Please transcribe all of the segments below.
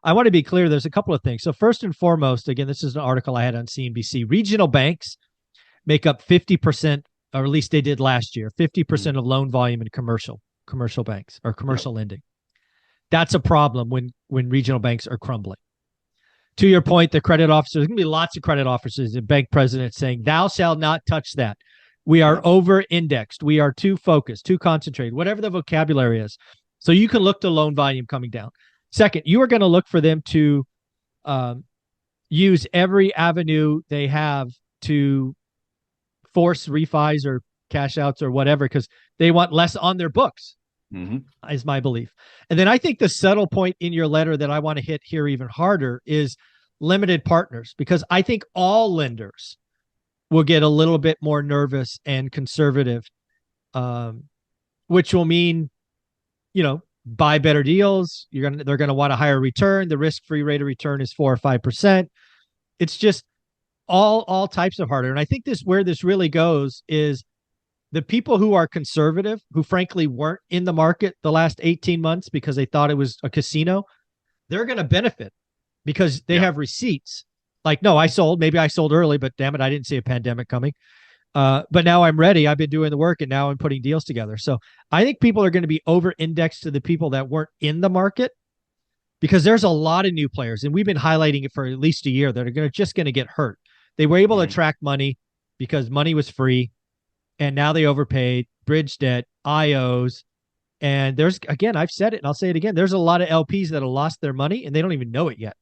I want to be clear. There's a couple of things. So first and foremost, again, this is an article I had on CNBC. Regional banks make up 50%, or at least they did last year, 50% of loan volume in commercial banks or commercial lending. That's a problem when regional banks are crumbling. To your point, the credit officers, there's going to be lots of credit officers and bank presidents saying, thou shalt not touch that. We are over-indexed. We are too focused, too concentrated, whatever the vocabulary is. So you can look to loan volume coming down. Second, you are going to look for them to use every avenue they have to force refis or cash outs or whatever, because they want less on their books, is my belief. And then I think the subtle point in your letter that I want to hit here even harder is limited partners, because I think all lenders will get a little bit more nervous and conservative, which will mean, buy better deals. They're going to want a higher return. The risk-free rate of return is 4 or 5%. It's just all types of harder. And I think where this really goes is the people who are conservative, who frankly weren't in the market the last 18 months because they thought it was a casino, they're going to benefit because they have receipts. Like, no, maybe I sold early, but damn it, I didn't see a pandemic coming. But now I'm ready. I've been doing the work and now I'm putting deals together. So I think people are going to be over-indexed to the people that weren't in the market, because there's a lot of new players, and we've been highlighting it for at least a year, that are just going to get hurt. They were able to attract money because money was free, and now they overpaid, bridge debt, IOs. And I've said it and I'll say it again, there's a lot of LPs that have lost their money and they don't even know it yet.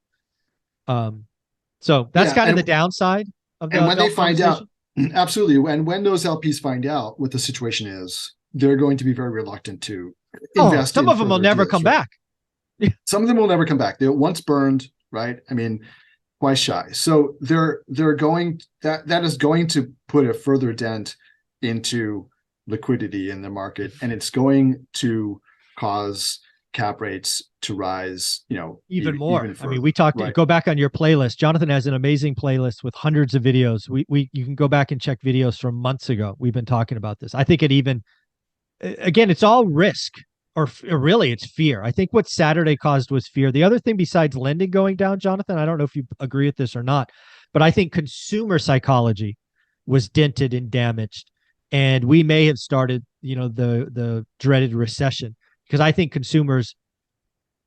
So that's kind of the downside of the. And when they find out, absolutely. And when those LPs find out what the situation is, they're going to be very reluctant to invest. Some of them will never come back. Some of them will never come back. They're once burned, right? I mean, twice shy. So they're going, that is going to put a further dent into liquidity in the market, and it's going to cause cap rates to rise, even more. I mean, we talked, go back on your playlist. Jonathan has an amazing playlist with hundreds of videos. You can go back and check videos from months ago. We've been talking about this. I think it's all risk, or really it's fear. I think what Saturday caused was fear. The other thing besides lending going down, Jonathan, I don't know if you agree with this or not, but I think consumer psychology was dented and damaged. And we may have started, the dreaded recession, because I think consumers,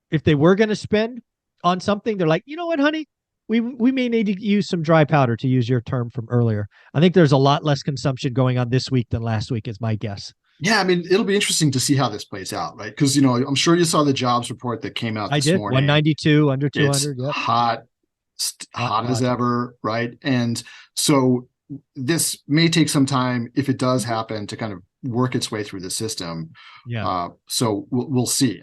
if they were going to spend on something, they're like, you know what, honey, we may need to use some dry powder, to use your term from earlier. I think there's a lot less consumption going on this week than last week, is my guess. Yeah, I mean, it'll be interesting to see how this plays out, right? Because, I'm sure you saw the jobs report that came out this morning. 192, under 200. It's hot as ever, right? And so this may take some time, if it does happen, to kind of work its way through the system. Yeah. So we'll see.